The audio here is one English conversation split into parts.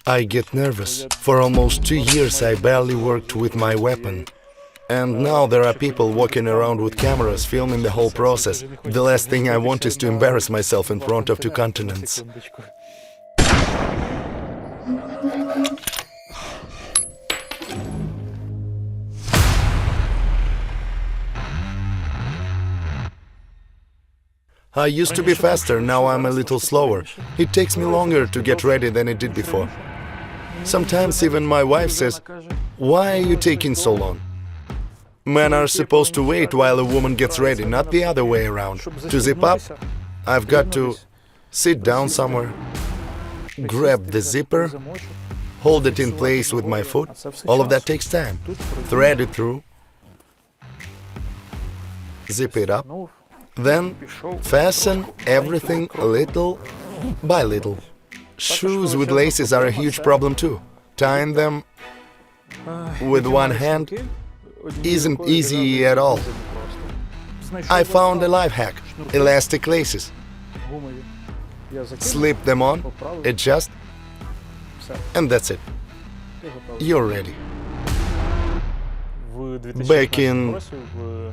I get nervous. For almost 2 years I barely worked with my weapon. And now there are people walking around with cameras filming the whole process. The last thing I want is to embarrass myself in front of 2 continents. I used to be faster, now I'm a little slower. It takes me longer to get ready than it did before. Sometimes even my wife says, "Why are you taking so long?" Men are supposed to wait while a woman gets ready, not the other way around. To zip up, I've got to sit down somewhere, grab the zipper, hold it in place with my foot. All of that takes time. Thread it through, zip it up, then fasten everything little by little. Shoes with laces are a huge problem too. Tying them with one hand isn't easy at all. I found a life hack: elastic laces. Slip them on, adjust, and that's it. You're ready. Back in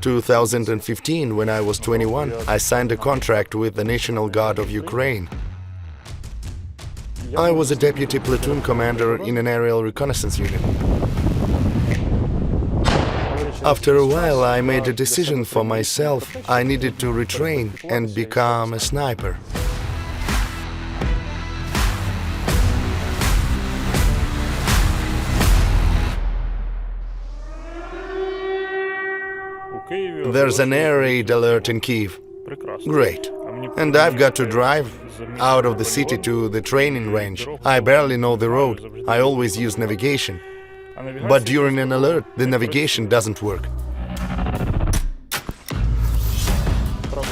2015, when I was 21, I signed a contract with the National Guard of Ukraine. I was a deputy platoon commander in an aerial reconnaissance unit. After a while, I made a decision for myself. I needed to retrain and become a sniper. There's an air raid alert in Kyiv. Great. And I've got to drive out of the city to the training range. I barely know the road. I always use navigation. But during an alert, the navigation doesn't work.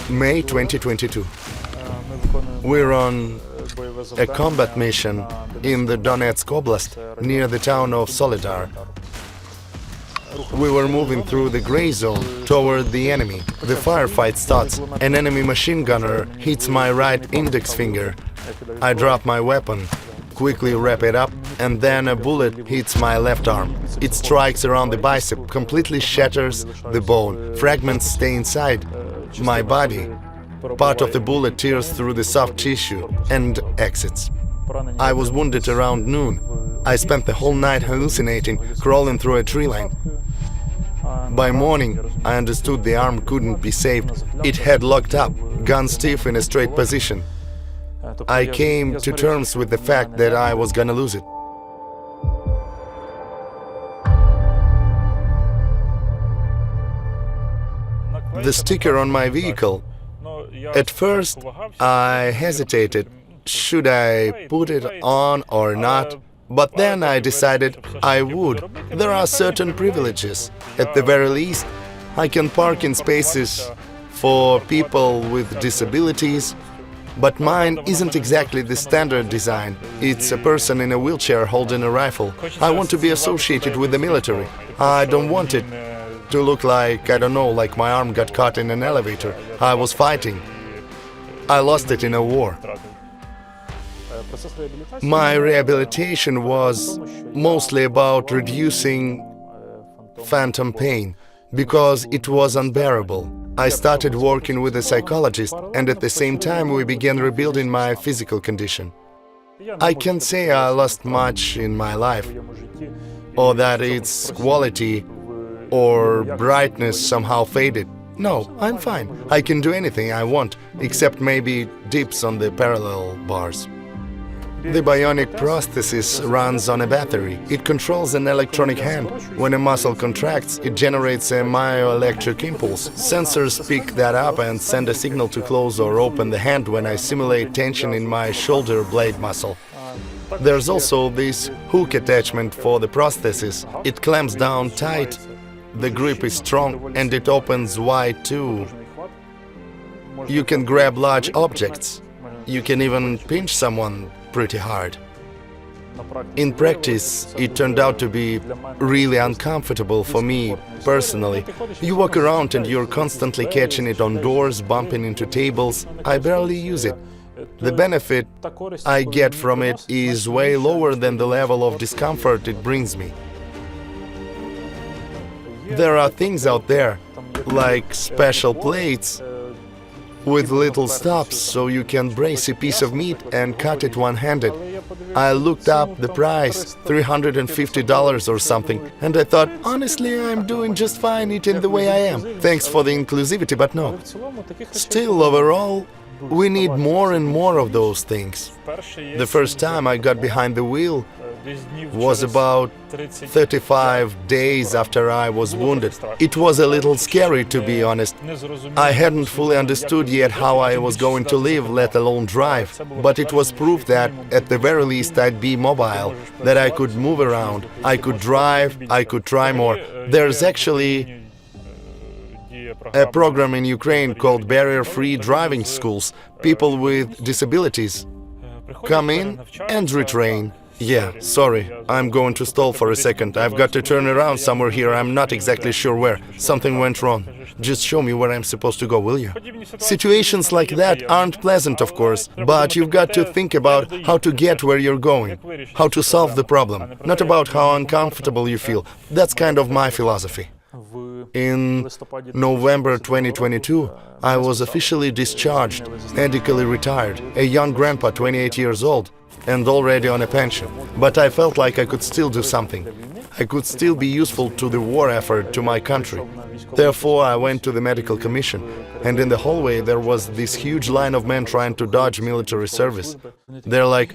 May 2022. We're on a combat mission in the Donetsk Oblast, near the town of Soledar. We were moving through the gray zone toward the enemy. The firefight starts. An enemy machine gunner hits my right index finger. I drop my weapon, quickly wrap it up, and then a bullet hits my left arm. It strikes around the bicep, completely shatters the bone. Fragments stay inside my body. Part of the bullet tears through the soft tissue and exits. I was wounded around noon. I spent the whole night hallucinating, crawling through a tree line. By morning, I understood the arm couldn't be saved. It had locked up, gun stiff in a straight position. I came to terms with the fact that I was gonna lose it. The sticker on my vehicle. At first, I hesitated. Should I put it on or not? But then I decided I would. There are certain privileges. At the very least, I can park in spaces for people with disabilities, but mine isn't exactly the standard design. It's a person in a wheelchair holding a rifle. I want to be associated with the military. I don't want it to look like, I don't know, like my arm got caught in an elevator. I was fighting. I lost it in a war. My rehabilitation was mostly about reducing phantom pain, because it was unbearable. I started working with a psychologist, and at the same time we began rebuilding my physical condition. I can't say I lost much in my life, or that its quality or brightness somehow faded. No, I'm fine. I can do anything I want, except maybe dips on the parallel bars. The bionic prosthesis runs on a battery. It controls an electronic hand. When a muscle contracts, it generates a myoelectric impulse. Sensors pick that up and send a signal to close or open the hand when I simulate tension in my shoulder blade muscle. There's also this hook attachment for the prosthesis. It clamps down tight, the grip is strong, and it opens wide too. You can grab large objects. You can even pinch someone pretty hard. In practice, it turned out to be really uncomfortable for me personally. You walk around and you're constantly catching it on doors, bumping into tables. I barely use it. The benefit I get from it is way lower than the level of discomfort it brings me. There are things out there, like special plates with little stops so you can brace a piece of meat and cut it one-handed. I looked up the price, $350 or something, and I thought, honestly, I'm doing just fine eating the way I am. Thanks for the inclusivity, but no. Still, overall, we need more and more of those things. The first time I got behind the wheel was about 35 days after I was wounded. It was a little scary, to be honest. I hadn't fully understood yet how I was going to live, let alone drive. But it was proof that, at the very least, I'd be mobile, that I could move around, I could drive, I could try more. There's actually a program in Ukraine called Barrier-Free Driving Schools. People with disabilities come in and retrain. Yeah, sorry, I'm going to stall for a second. I've got to turn around somewhere here, I'm not exactly sure where. Something went wrong. Just show me where I'm supposed to go, will you? Situations like that aren't pleasant, of course, but you've got to think about how to get where you're going, how to solve the problem, not about how uncomfortable you feel. That's kind of my philosophy. In November 2022, I was officially discharged, medically retired, a young grandpa, 28 years old, and already on a pension. But I felt like I could still do something. I could still be useful to the war effort, to my country. Therefore, I went to the medical commission, and in the hallway there was this huge line of men trying to dodge military service. They're like,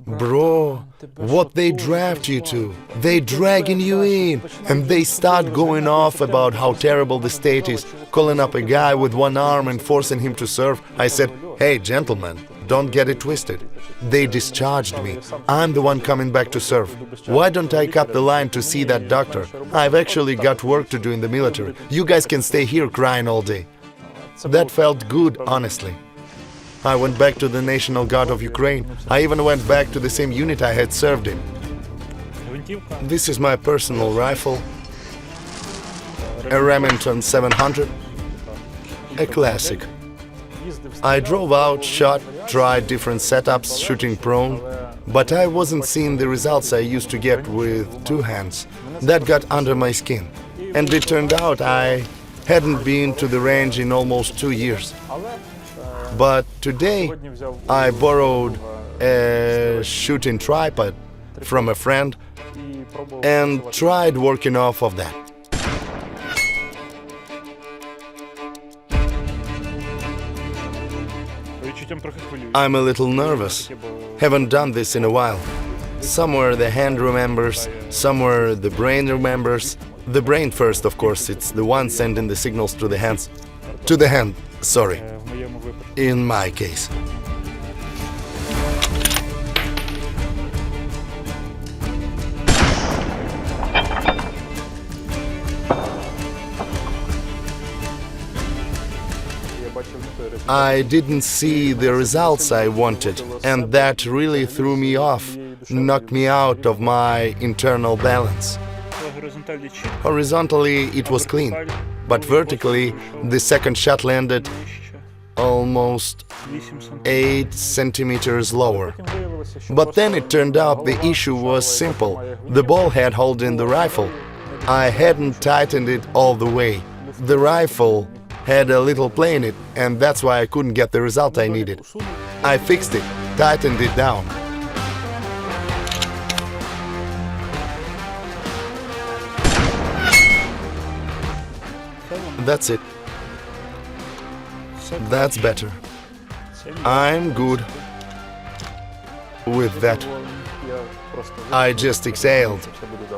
"Bro, what they draft you to? They dragging you in." And they start going off about how terrible the state is, calling up a guy with one arm and forcing him to serve. I said, "Hey, gentlemen, don't get it twisted. They discharged me. I'm the one coming back to serve. Why don't I cut the line to see that doctor? I've actually got work to do in the military. You guys can stay here crying all day." That felt good, honestly. I went back to the National Guard of Ukraine. I even went back to the same unit I had served in. This is my personal rifle, a Remington 700, a classic. I drove out, shot, tried different setups, shooting prone, but I wasn't seeing the results I used to get with two hands. That got under my skin. And it turned out I hadn't been to the range in almost 2 years. But today, I borrowed a shooting tripod from a friend and tried working off of that. I'm a little nervous. Haven't done this in a while. Somewhere the hand remembers, somewhere the brain remembers. The brain first, of course, it's the one sending the signals to the hands. To the hand, sorry. In my case. I didn't see the results I wanted, and that really threw me off, knocked me out of my internal balance. Horizontally, it was clean, but vertically, the second shot landed almost 8 centimeters lower. But then it turned out the issue was simple. The ball head holding the rifle, I hadn't tightened it all the way. The rifle had a little play in it, and that's why I couldn't get the result I needed. I fixed it, tightened it down. That's it. That's better. I'm good with that. I just exhaled,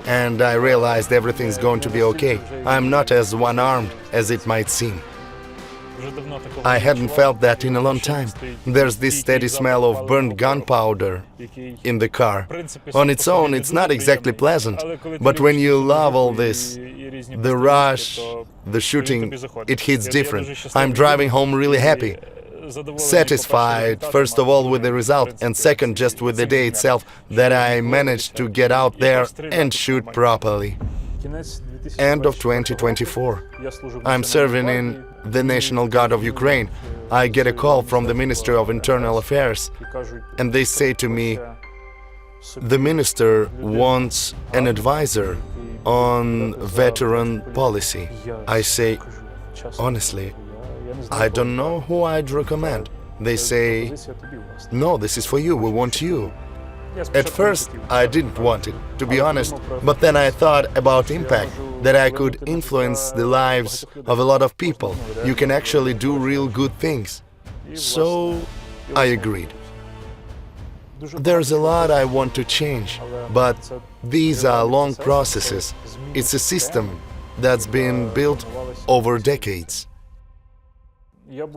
and I realized everything's going to be okay. I'm not as one-armed as it might seem. I hadn't felt that in a long time. There's this steady smell of burnt gunpowder in the car. On its own, it's not exactly pleasant, but when you love all this, the rush, the shooting, it hits different. I'm driving home really happy, satisfied, first of all with the result, and second just with the day itself, that I managed to get out there and shoot properly. End of 2024. I'm serving in the National Guard of Ukraine. I get a call from the Ministry of Internal Affairs, and they say to me, the minister wants an advisor on veteran policy. I say, honestly, I don't know who I'd recommend. They say, no, this is for you, we want you. At first, I didn't want it, to be honest, but then I thought about impact, that I could influence the lives of a lot of people. You can actually do real good things. So, I agreed. There's a lot I want to change, but these are long processes. It's a system that's been built over decades.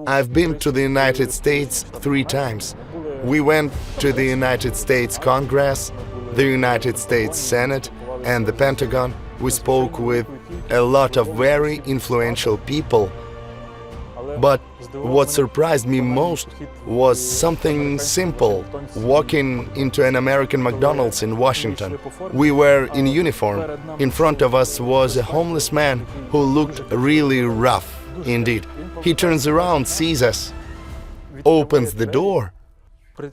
I've been to the United States 3 times. We went to the United States Congress, the United States Senate, and the Pentagon. We spoke with a lot of very influential people. But what surprised me most was something simple, walking into an American McDonald's in Washington. We were in uniform. In front of us was a homeless man who looked really rough, indeed. He turns around, sees us, opens the door,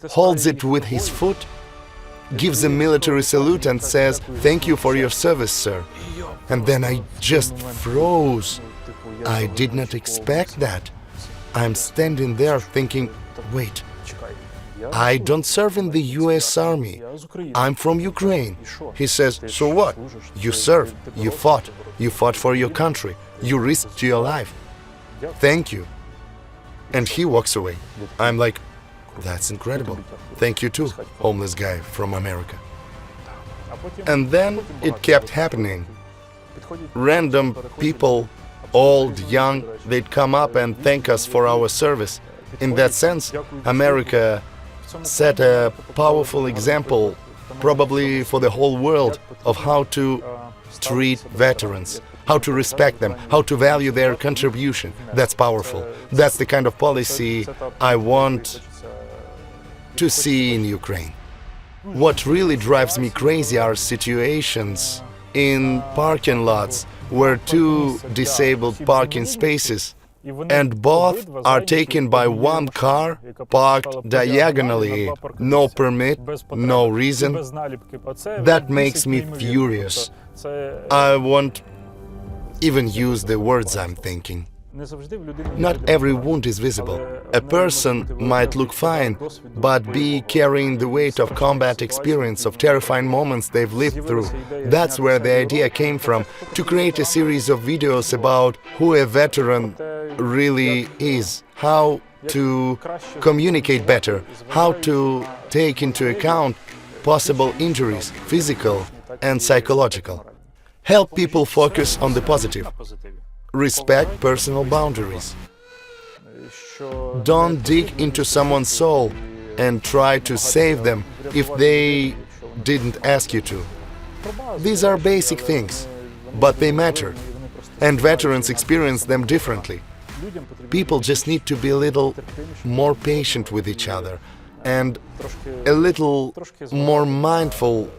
holds it with his foot, gives a military salute and says, "Thank you for your service, sir." And then I just froze. I did not expect that. I'm standing there thinking, wait, I don't serve in the US Army. I'm from Ukraine. He says, so what? You served, you fought for your country, you risked your life. Thank you. And he walks away. I'm like, that's incredible. Thank you too, homeless guy from America. And then it kept happening. Random people, old, young, they'd come up and thank us for our service. In that sense, America set a powerful example, probably for the whole world, of how to treat veterans, how to respect them, how to value their contribution. That's powerful. That's the kind of policy I want to see in Ukraine. What really drives me crazy are situations in parking lots where 2 disabled parking spaces, and both are taken by one car parked diagonally, no permit, no reason. That makes me furious. I won't even use the words I'm thinking. Not every wound is visible. A person might look fine, but be carrying the weight of combat experience, of terrifying moments they've lived through. That's where the idea came from, to create a series of videos about who a veteran really is, how to communicate better, how to take into account possible injuries, physical and psychological. Help people focus on the positive. Respect personal boundaries. Don't dig into someone's soul and try to save them if they didn't ask you to. These are basic things, but they matter, and veterans experience them differently. People just need to be a little more patient with each other and a little more mindful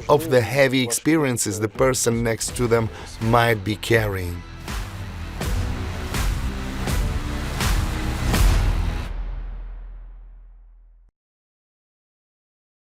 of the heavy experiences the person next to them might be carrying.